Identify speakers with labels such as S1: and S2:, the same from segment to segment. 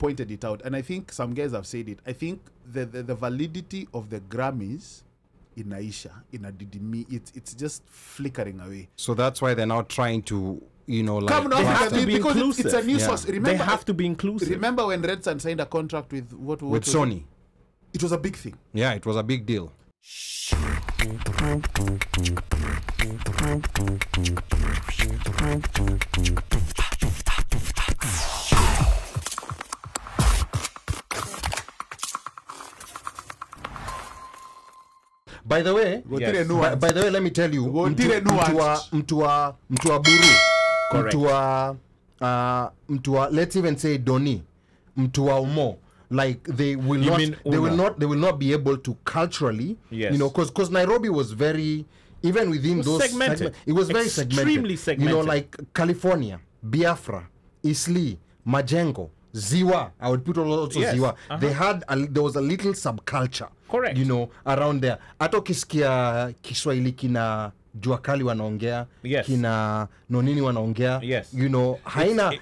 S1: pointed it out, and I think some guys have said it. I think the validity of the Grammys in Aisha, in a Didimi, it's just flickering away.
S2: So that's why they're now trying to, you know, like...
S3: They have to be inclusive.
S1: It's a new source. Remember,
S3: they have to be inclusive.
S1: Remember when Red Sun signed a contract with
S2: with Sony?
S1: It was a big thing.
S2: Yeah, it was a big deal. By the way,
S3: Yes.
S2: by the way, let me tell you, mtu wa buru, let's even say Doni, mtu wa umo, like they will not be able to culturally,
S3: yes.
S2: you know, because Nairobi was very, even within those
S3: segmented.
S2: It was very
S3: Extremely segmented.
S2: You know, like California, Biafra, Isli, Majengo, Ziwa. I would put also
S3: Yes.
S2: Ziwa. They had there was a little subculture.
S3: Correct.
S2: You know, around there. Hata ukisikia Kiswahili kina Jua Kali wanaongea,
S3: Yes.
S2: kina Nonini wanaongea,
S3: Yes.
S2: you know, haina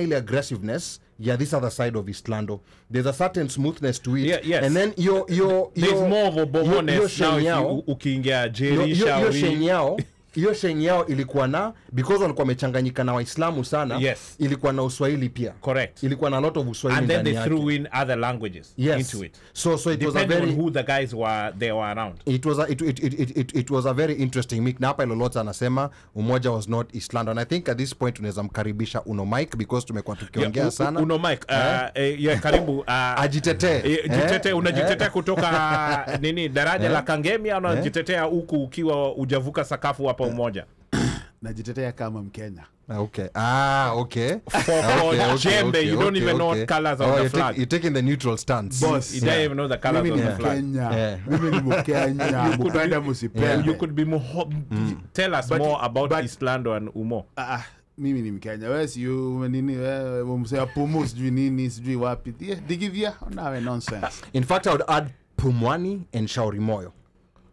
S2: ile aggressiveness. Yeah, this other side of Islando. There's a certain smoothness to it.
S3: Yeah, yes.
S2: And then
S3: there's more of a bomoness now if you ukiingia Jerry Shauri.
S2: Hiyo sheng yao ilikuwa na, because walikuwa wamechanganyika na Waislamu sana,
S3: yes.
S2: ilikuwa na Uswahili pia.
S3: Correct.
S2: Ilikuwa na a lot of Uswahili
S3: and then
S2: ndani
S3: they
S2: yake.
S3: threw in other languages into it.
S2: So it was a
S3: depending
S2: very
S3: on who the guys were around.
S2: It was a very interesting mix. Na hapa Ilolota anasema umoja was not Islando, and I think at this point tunaweza mkaribisha Uno Mike because tumekuwa tukiongea sana.
S3: Uno Mike, karibu
S2: ajitete
S3: unajitetea kutoka nini daraja la Kangemi au unajitetea huku ukiwa ujavuka sakafu hapa umoja?
S1: Najitetea kama Mkenya.
S2: Okay. Okay.
S3: Jembe, you don't even know what colors of the flag.
S2: You're taking the neutral stance.
S1: Boss,
S3: you don't even know the colors of the flag.
S1: Mimi ni Mkenya. Mupenda musipende.
S3: You could be tell us more about Islando and Umo.
S1: Mimi ni Mkenya. Wewe si nini wewe msema pumu sijui nini sijui wapi. Digivia nawe nonsense.
S2: In fact, I would add Pumwani and Shauri Moyo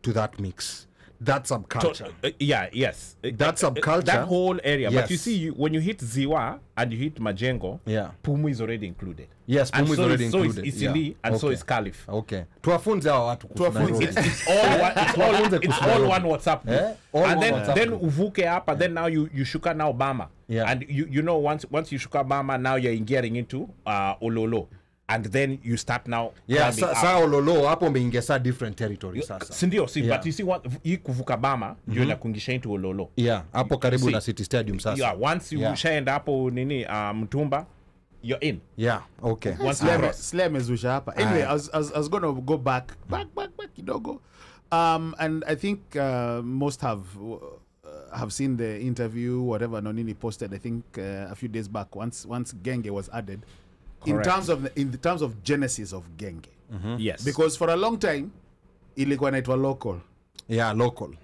S2: to that mix. That subculture.
S3: Yes.
S2: That subculture.
S3: That whole area.
S2: Yes.
S3: But you see, when you hit Ziwa and you hit Majengo, Pumu is already included.
S2: Yes, Pumu is already included.
S3: So is Isili and so is Caliph.
S2: Okay. Tuwafunze hao watu kuhusu.
S3: It's all one WhatsApp group. And then uvuke hapa, then now you shuka now Bama.
S2: Yeah.
S3: And you know once you shuka Bama, now you're getting into Ololo. And then you start now.
S2: Yeah, sa Ololo hapo umeingia sa different territory sasa.
S3: Sindio, but you see what hii kuvuka Bama ndio inakungisha into Ololo.
S2: Yeah, hapo karibu na City Stadium sasa.
S3: Yeah, once you shaenda hapo nini Mtumba, you're in.
S2: Yeah, okay.
S1: Slay mezusha hapa. Anyway, I was going to go back kidogo. And I think most have seen the interview, whatever Nonini posted, I think a few days back once Genge was added.
S3: Correct.
S1: In terms of genesis of Genge.
S3: Yes.
S1: Because for a long time ilikuwa inaitwa local.
S2: Yeah, local.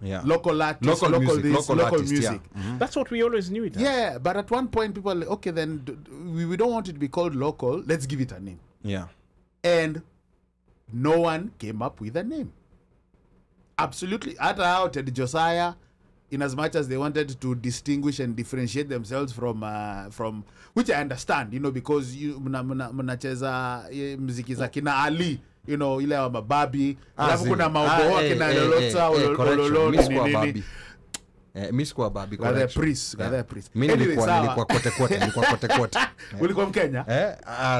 S1: Yeah. Local artists, local music.
S2: Yeah.
S3: That's what we always knew it as.
S1: Yeah, but at one point people are like, okay, then we don't want it to be called local. Let's give it a name.
S2: Yeah.
S1: And no one came up with a name. Absolutely. At out at Josiah, in as much as they wanted to distinguish and differentiate themselves from which I understand, you know, because you mnacheza muziki za kina Ali, you know, ile wa mababi, alafu kuna maumbo kina Lolota Ololo.
S2: Miss kwa babi
S1: kwa the priest.
S2: Mimi nilikuwa kote.
S1: Ulikuwa Mkenya?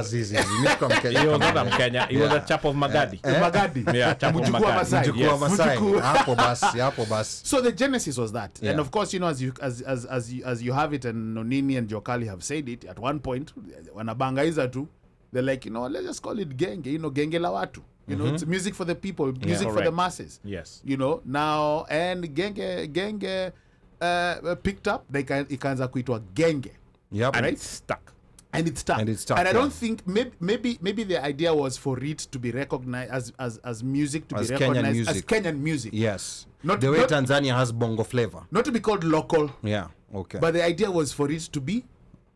S2: Zizi. Miss kwa Mkenya.
S3: He was not Mkenya. He was a chap of Magadi.
S1: Magadi.
S3: Yeah, chap of Magadi.
S2: Mjukuu Masai. Hapo basi.
S1: So the genesis was that.
S2: Yeah.
S1: And of course, you know, as you have it, and Nonini and Jokali have said it at one point, wanabangaiza tu, they're like, you know, let's just call it Genge, you know, Genge la watu. You know, it's music for the people, music for the masses.
S3: Yes.
S1: You know, now, and Genge picked up, ikaanza kuitwa Genge.
S2: Yep.
S1: Right?
S3: And it's stuck.
S1: And I don't think, maybe the idea was for it to be recognized as music, to be recognized as Kenyan music.
S2: Yes. The way Tanzania has bongo flavor.
S1: Not to be called local.
S2: Yeah, okay.
S1: But the idea was for it to be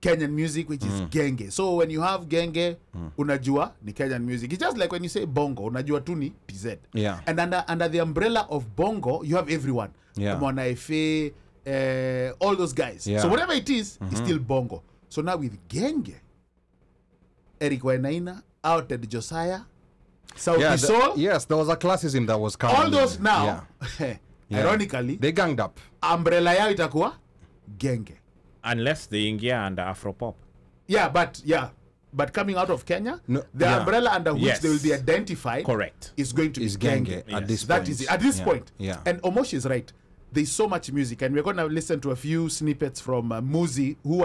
S1: Kenyan music, which is Genge. So when you have Genge, unajua ni Kenyan music. It's just like when you say bongo, unajua tu ni PZ.
S2: Yeah.
S1: And under the umbrella of bongo, you have everyone.
S2: Yeah.
S1: Mwana Efe, all those guys.
S2: Yeah.
S1: So whatever it is, it's still bongo. So now with Genge, Eric Wainaina, out at Josiah, South
S2: Yeah,
S1: Soul.
S2: yes, there was a classism that was coming.
S1: All those now,
S2: Yeah.
S1: ironically,
S2: They ganged up.
S1: umbrella yao itakuwa genge.
S3: Unless the India and the Afropop.
S1: But coming out of Kenya,
S2: No,
S1: the
S2: yeah.
S1: umbrella under which
S3: Yes.
S1: they will be identified
S3: Correct.
S1: is going to
S2: Is
S1: be genge.
S2: genge at this
S1: That
S2: point.
S1: is it. At this
S2: Yeah.
S1: point.
S2: Yeah.
S1: And Omosh is right. There's so much music, and we're going to listen to a few snippets from Muzi, who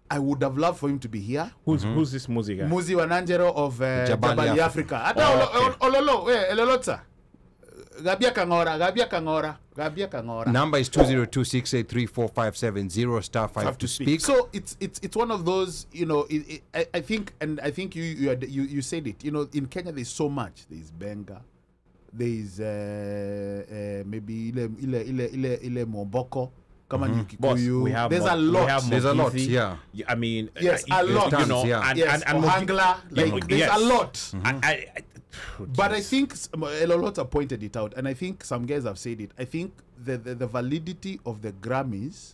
S1: I would have loved for him to be here.
S3: Who's this music guy?
S1: Muzi Wananjero of
S2: Jabali
S1: Jabali
S2: Africa.
S1: Africa. Ata ololo, elolota. Gabia Kangora.
S2: Number is 202-683-4570 star 5 to speak.
S1: So it's one of those, I think you said it. In Kenya there's so much. There's Benga, there's maybe ile Momboko. Come on, Kikuyu.
S3: There's
S1: a lot.
S2: There's a lot,
S3: Mogithi.
S2: yeah.
S3: I mean,
S1: Yes, a lot.
S3: You know,
S2: Yeah.
S3: and
S1: Yes,
S3: and
S1: Ohangla, there's
S3: yes.
S1: a lot. But I
S3: Jeez.
S1: think Elolota pointed it out, and I think some guys have said it. I think the validity of the Grammys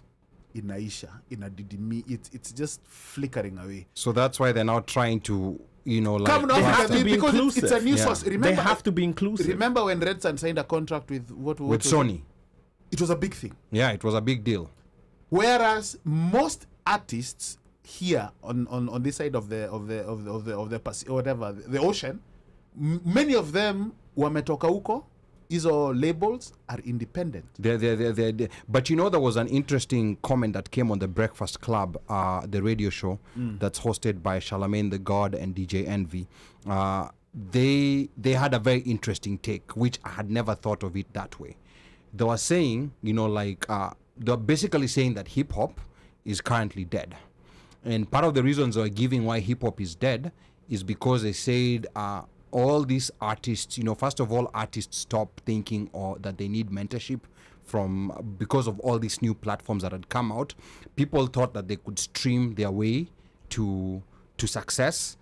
S1: in Aisha, in Adidimi, it's just flickering away.
S2: So that's why they're now trying to, like...
S1: Come on,
S3: They have to be
S1: because
S3: inclusive.
S1: it's a new
S2: Yeah.
S1: source.
S3: they
S1: Remember,
S3: have to be inclusive.
S1: remember when Red Sun signed a contract with
S2: with
S1: was
S2: Sony.
S1: It was a big thing.
S2: Yeah, it was a big deal.
S1: Whereas most artists here on this side of the whatever the ocean, many of them wametoka huko. Hizo labels are independent.
S2: They're. But there was an interesting comment that came on the Breakfast Club, the radio show that's hosted by Charlamagne the God and DJ Envy. They had a very interesting take, which I had never thought of it that way. They were saying, they're basically saying that hip hop is currently dead. And part of the reasons they're giving why hip hop is dead is because they said all these artists, first of all, artists stop thinking that they need mentorship because of all these new platforms that had come out. People thought that they could stream their way to success.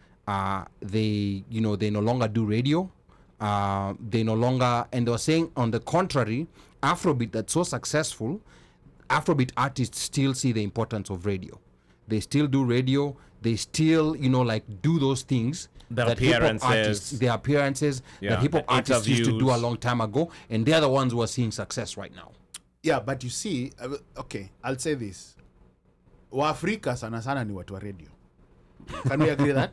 S2: They no longer do radio. They no longer, and they were saying on the contrary, Afrobeat that's so successful, Afrobeat artists still see the importance of radio. They still do radio. They still, do those things.
S3: The
S2: that hip-hop
S3: appearances.
S2: artists, the appearances that hip-hop
S3: the
S2: artists used to do a
S3: interviews.
S2: long time ago, and they're the ones who are seeing success right now.
S1: Yeah, but you see, okay, I'll say this. Waafrika sana sana ni watu wa radio. Can we agree that?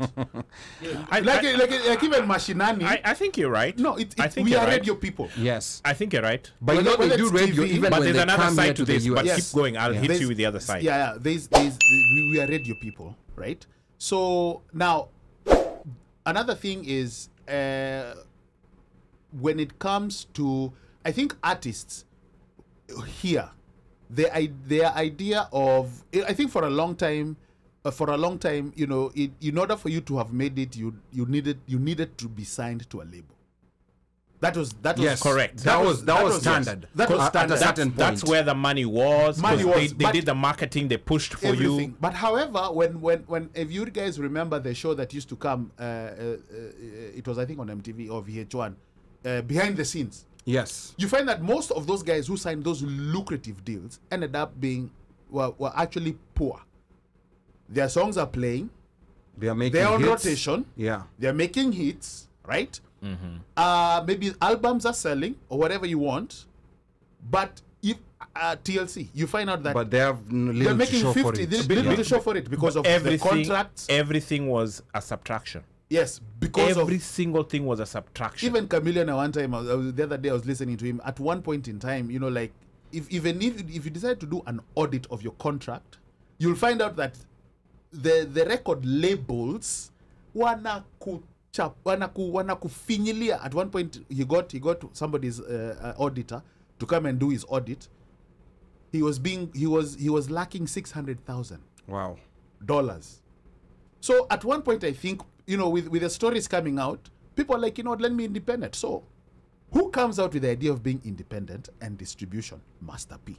S1: like even mashinani.
S3: I think you're right.
S1: No,
S3: I think
S1: we
S3: you're
S1: are
S3: right.
S1: radio people.
S2: Yes.
S3: I think you're right.
S2: But
S1: Whether
S2: they do
S1: it's
S2: radio
S1: TV,
S2: even
S3: But
S2: when
S3: there's
S2: they
S3: another
S2: come here
S3: side to
S2: the
S3: this. But
S2: US.
S3: keep going. I'll hit you with the other side.
S1: Yeah. We are radio people, right? So now, another thing is when it comes to, I think artists here, their idea of, I think for a long time, in order for you to have made it, you needed to be signed to a label. That was
S2: Yes,
S3: correct.
S2: That was standard.
S1: That was
S2: At a
S1: standard.
S2: certain
S3: That's
S2: point.
S3: where the money was.
S1: Money
S3: 'cause
S1: was,
S3: they
S1: but
S3: did the marketing. They pushed for
S1: everything.
S3: you.
S1: But however, when if you guys remember the show that used to come, it was I think on MTV or VH1, behind the scenes.
S2: Yes.
S1: You find that most of those guys who signed those lucrative deals ended up being were actually poor. Their songs are playing.
S2: They are making
S1: They're on
S2: hits.
S1: rotation.
S2: Yeah.
S1: They're making hits, right? Maybe albums are selling or whatever you want. But if TLC, you find out that
S2: But they have
S1: they're
S2: little to
S1: making
S2: show
S1: 50.
S2: for it.
S1: They little to show for it because of the contracts.
S3: Everything was a subtraction.
S1: Yes, because
S3: Every single thing was a subtraction.
S1: even Chameleon at one time, the other day I was listening to him. At one point in time, if you decide to do an audit of your contract, you'll find out that the record labels wanakufinyilia. At one point, he got somebody's auditor to come and do his audit. He was lacking $600,000.
S2: Wow.
S1: So at one point, I think, with the stories coming out, people are like, let me independent. So who comes out with the idea of being independent and distribution? Master P.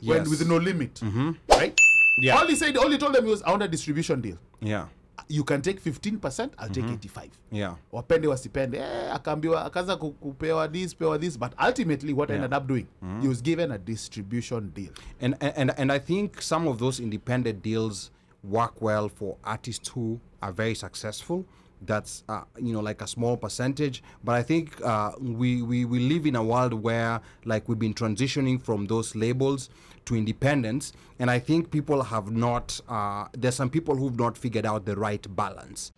S2: Yes.
S1: With no limit, right?
S3: Yeah.
S1: All he told them was, I want a distribution deal.
S2: Yeah.
S1: You can take 15%, I'll take 85%.
S2: Yeah.
S1: Wapende wasipende, akaanza kupewa this, but ultimately what ended up doing, he was given a distribution deal.
S2: And I think some of those independent deals work well for artists who are very successful. That's like a small percentage, but I think we live in a world where like we've been transitioning from those labels to independence, and I think people have not there's some people who've not figured out the right balance.